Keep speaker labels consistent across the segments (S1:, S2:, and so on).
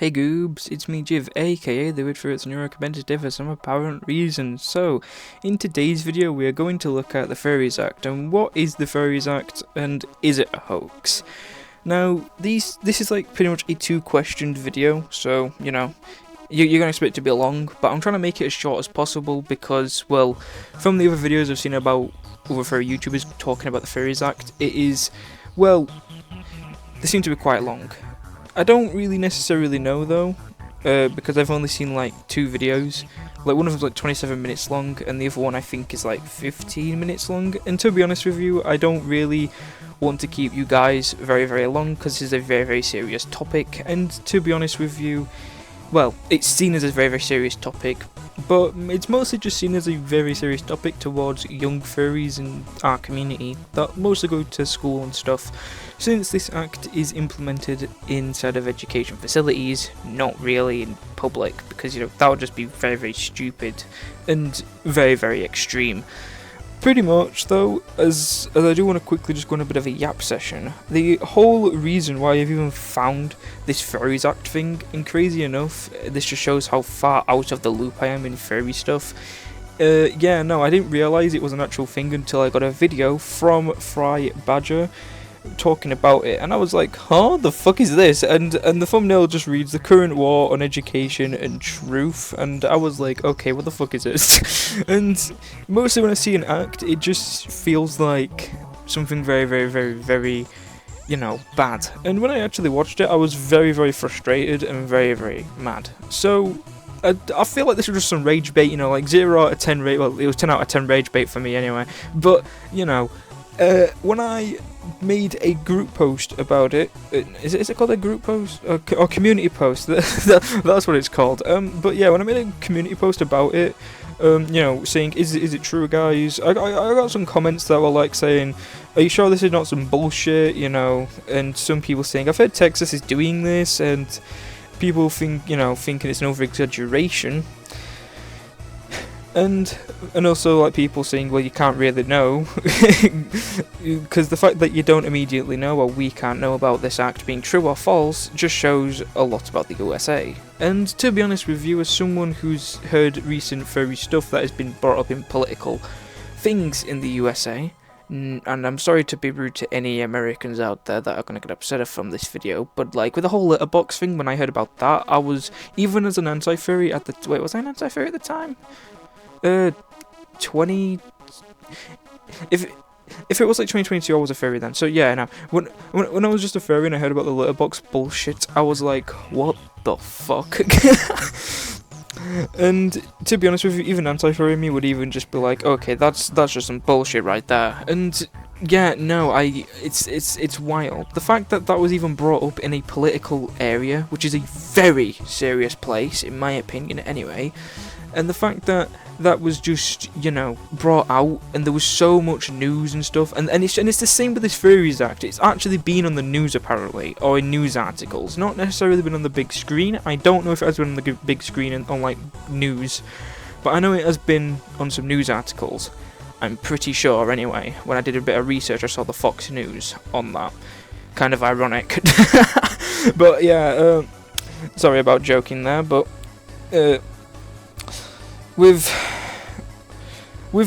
S1: Hey Goobs, it's me Jiv, aka the word for its neurocompetitive for some apparent reason. So, in today's video we are going to look at the F.U.R.R.I.E.S ACT, and what is the F.U.R.R.I.E.S ACT, and is it a hoax? Now, this is like pretty much a two-questioned video, so, you know, you're going to expect it to be long, but I'm trying to make it as short as possible because, well, from the other videos I've seen about other furry YouTubers talking about the F.U.R.R.I.E.S ACT, it is, well, they seem to be quite long. I don't really necessarily know though, because I've only seen like two videos. Like one of them's like 27 minutes long, and the other one I think is like 15 minutes long. And to be honest with you, I don't really want to keep you guys very long because this is a very serious topic. And to be honest with you, well, it's seen as a very serious topic, but it's mostly just seen as a very serious topic towards young furries in our community that mostly go to school and stuff, since this act is implemented inside of education facilities, not really in public, because, you know, that would just be very stupid and very extreme. Pretty much though, as I do want to quickly just go on a bit of a yap session, the whole reason why I've even found this F.U.R.R.I.E.S ACT thing, and crazy enough, this just shows how far out of the loop I am in furry stuff. Yeah, no, I didn't realise it was an actual thing until I got a video from F.U.R.R.I.E Badger talking about it, and I was like, huh, the fuck is this? And the thumbnail just reads the current war on education and truth, and I was like, okay, what the fuck is this? And mostly when I see an act, it just feels like something very, you know, bad. And when I actually watched it, I was very frustrated and very mad. So I feel like this was just some rage bait, you know, like 0 out of 10 rate, well, it was 10 out of 10 rage bait for me anyway, but, you know, when I made a group post about it, is it called a group post? Or community post, that's what it's called, but yeah, when I made a community post about it, you know, saying, is it true guys, I got some comments that were like saying, are you sure this is not some bullshit, you know, and some people saying, I've heard Texas is doing this, and people think, you know, thinking it's an over-exaggeration. And also like people saying, well, you can't really know, because the fact that you don't immediately know, or we can't know about this act being true or false, just shows a lot about the USA. And to be honest with you, as someone who's heard recent furry stuff that has been brought up in political things in the USA, and I'm sorry to be rude to any Americans out there that are going to get upset from this video, but like with the whole letterbox thing, when I heard about that, I was, even as an anti-furry at the, wait, was I an anti-furry at the time? 20. If it was like 2022, I was a furry then. So yeah, now when I was just a furry and I heard about the letterbox bullshit, I was like, what the fuck? And to be honest with you, even anti-furry me would even just be like, okay, that's just some bullshit right there. And yeah, no, it's wild. The fact that that was even brought up in a political area, which is a very serious place, in my opinion anyway, and the fact that that was just, you know, brought out, and there was so much news and stuff, and it's the same with this F.U.R.R.I.E.S ACT. It's actually been on the news apparently, or in news articles, not necessarily been on the big screen. I don't know if it has been on the big screen and on like news, but I know it has been on some news articles. I'm pretty sure anyway. When I did a bit of research, I saw the Fox News on that. Kind of ironic. But yeah, sorry about joking there, but With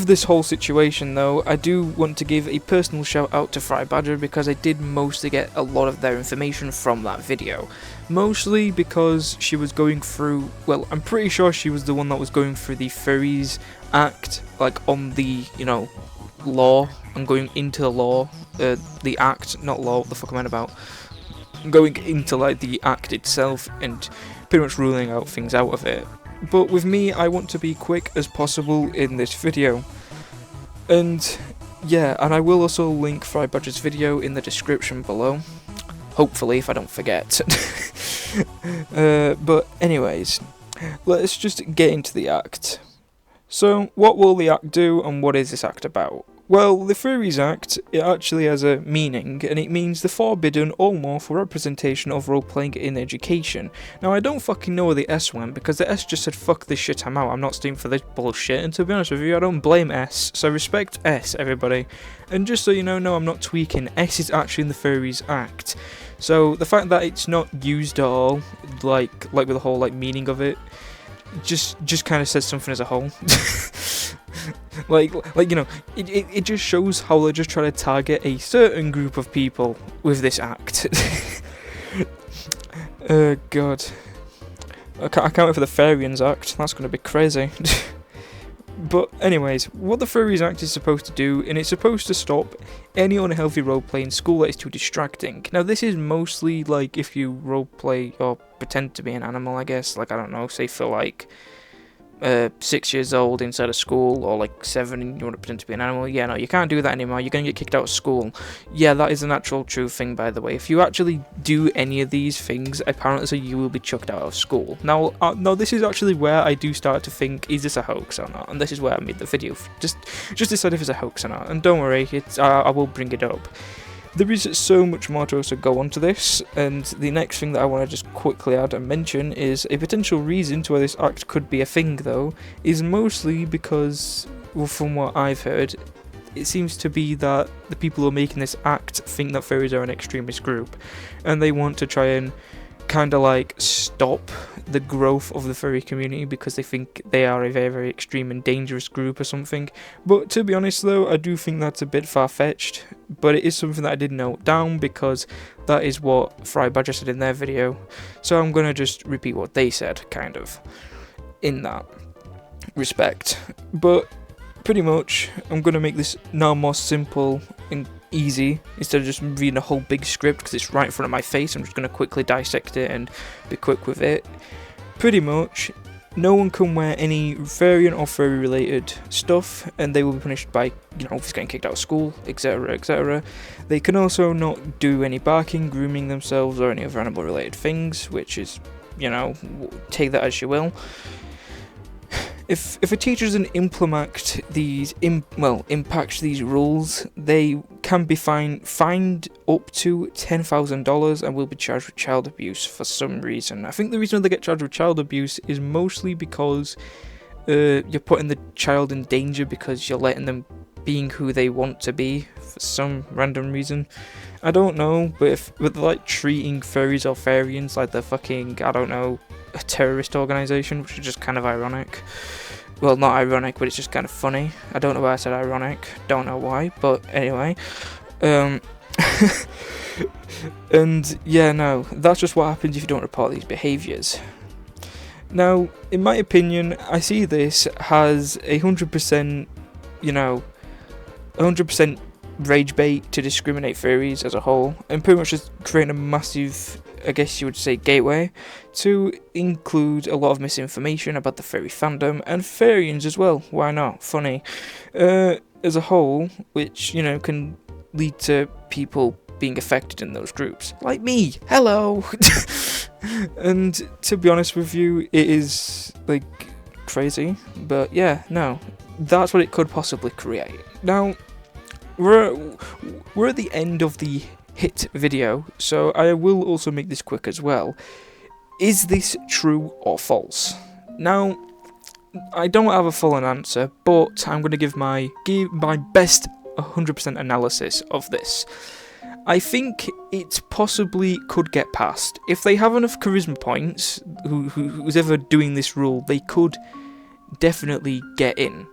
S1: this whole situation though, I do want to give a personal shout out to F.U.R.R.I.E Badger, because I did mostly get a lot of their information from that video. Mostly because she was going through, well, I'm pretty sure she was the one that was going through the F.U.R.R.I.E.S ACT, like on the, you know, law, and going into the law, the act, not law, what the fuck am I about? Going into like the act itself and pretty much ruling out things out of it. But with me, I want to be quick as possible in this video. And yeah, and I will also link F.U.R.R.I.E Badger's video in the description below. Hopefully, if I don't forget. But anyways, let's just get into the act. So, what will the act do, and what is this act about? Well, the F.U.R.R.I.E.S Act, it actually has a meaning, and it means the forbidden or lawful representation of role-playing in education. Now, I don't fucking know where the S went, because the S just said, fuck this shit, I'm out, I'm not staying for this bullshit, and to be honest with you, I don't blame S, so respect S, everybody. And just so you know, no, I'm not tweaking, S is actually in the F.U.R.R.I.E.S Act. So, the fact that it's not used at all, like with the whole, meaning of it, just kind of says something as a whole. It just shows how they're just trying to target a certain group of people with this act. God. I can't wait for the F.U.R.R.I.E.S Act, that's gonna be crazy. But anyways, what the F.U.R.R.I.E.S Act is supposed to do, and it's supposed to stop any unhealthy roleplay in school that is too distracting. Now this is mostly if you roleplay or pretend to be an animal, I guess, I don't know, say for 6 years old inside of school, or 7 and you want to pretend to be an animal. Yeah, no, you can't do that anymore, you're going to get kicked out of school. Yeah, that is an actual true thing, by the way. If you actually do any of these things, apparently you will be chucked out of school. Now, this is actually where I do start to think, is this a hoax or not? And this is where I made the video, just decide if it's a hoax or not. And don't worry, I will bring it up. There is so much more to also go on to this, and the next thing that I want to just quickly add and mention is a potential reason to why this act could be a thing, though, is mostly because, well, from what I've heard, it seems to be that the people who are making this act think that furries are an extremist group, and they want to try and kind of stop the growth of the furry community because they think they are a very, very extreme and dangerous group or something. But to be honest though, I do think that's a bit far-fetched, but it is something that I did note down because that is what F.U.R.R.I.E.S said in their video, so I'm gonna just repeat what they said, kind of, in that respect. But pretty much, I'm gonna make this now more simple and easy instead of just reading a whole big script because it's right in front of my face. I'm just going to quickly dissect it and be quick with it. Pretty much, no one can wear any variant or furry related stuff, and they will be punished by, obviously getting kicked out of school, etc, etc. They can also not do any barking, grooming themselves, or any other animal related things, which is, take that as you will. If a teacher doesn't impact these rules, they can be fined up to $10,000 and will be charged with child abuse for some reason. I think the reason they get charged with child abuse is mostly because you're putting the child in danger because you're letting them being who they want to be for some random reason. I don't know, but treating furries or furrians like they're fucking, I don't know, a terrorist organisation, which is just kind of ironic. Well, not ironic, but it's just kind of funny. I don't know why I said ironic, don't know why, but anyway. And yeah, no, that's just what happens if you don't report these behaviours. Now, in my opinion, I see this as 100%, 100% rage bait to discriminate furries as a whole, and pretty much just create a massive, I guess you would say, gateway to include a lot of misinformation about the furry fandom and furrians as well. Why not? Funny. As a whole, which, can lead to people being affected in those groups. Like me! Hello! And to be honest with you, it is, crazy. But yeah, no. That's what it could possibly create. Now, we're at the end of the hit video, so I will also make this quick as well. Is this true or false? Now, I don't have a full answer, but I'm going to give my best 100% analysis of this. I think it possibly could get passed. If they have enough charisma points, who's ever doing this rule, they could definitely get in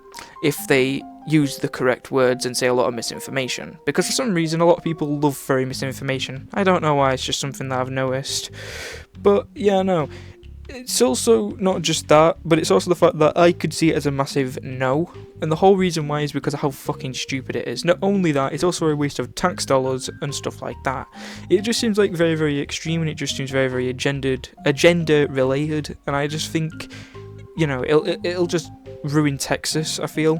S1: if they use the correct words and say a lot of misinformation, because for some reason a lot of people love furry misinformation. I don't know why, it's just something that I've noticed. But yeah, no, it's also not just that, but it's also the fact that I could see it as a massive no, and the whole reason why is because of how fucking stupid it is. Not only that, it's also a waste of tax dollars and stuff like that. It just seems very, very extreme, and it just seems very, very agenda related, and I just think, it'll just ruin Texas, I feel.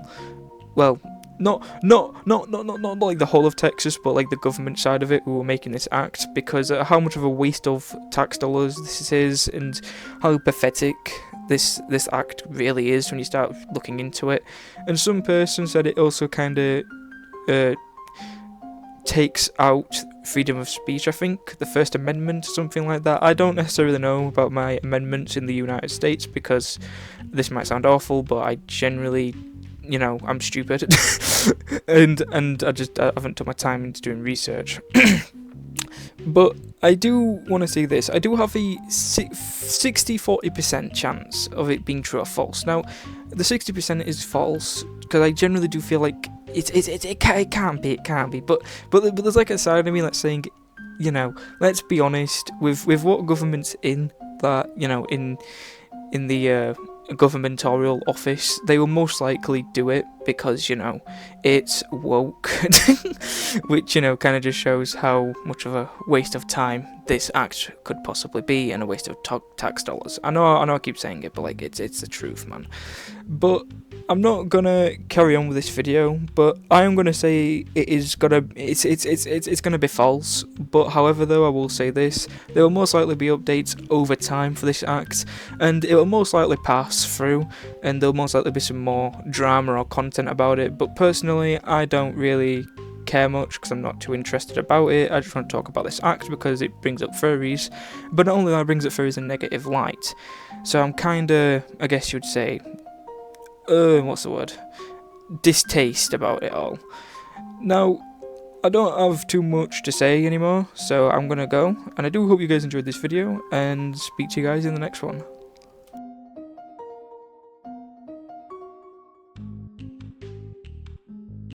S1: Well, not like the whole of Texas, but the government side of it who are making this act, because how much of a waste of tax dollars this is, and how pathetic this act really is when you start looking into it. And some person said it also kind of takes out freedom of speech, I think, the First Amendment, something like that. I don't necessarily know about my amendments in the United States, because this might sound awful, but I generally, I'm stupid, and I haven't took my time into doing research. But I do want to say this, I do have a 60-40% chance of it being true or false. Now, the 60% is false, because I generally do feel like it can't be, but there's like a side of me that's saying, let's be honest, with what government's in that, in the governmental office, they will most likely do it because, it's woke, which, kind of just shows how much of a waste of time this act could possibly be, and a waste of tax dollars. I know I keep saying it, but like it's the truth, man. But I'm not gonna carry on with this video, but I am gonna say it's gonna be false. But however, though, I will say this: there will most likely be updates over time for this act, and it will most likely pass through, and there'll most likely be some more drama or content about it. But personally, I don't really care much, because I'm not too interested about it. I just want to talk about this act because it brings up furries, but not only that, it brings up furries in a negative light. So I'm kinda, I guess you'd say, what's the word? Distaste about it all. Now, I don't have too much to say anymore, so I'm gonna go, and I do hope you guys enjoyed this video, and speak to you guys in the next one.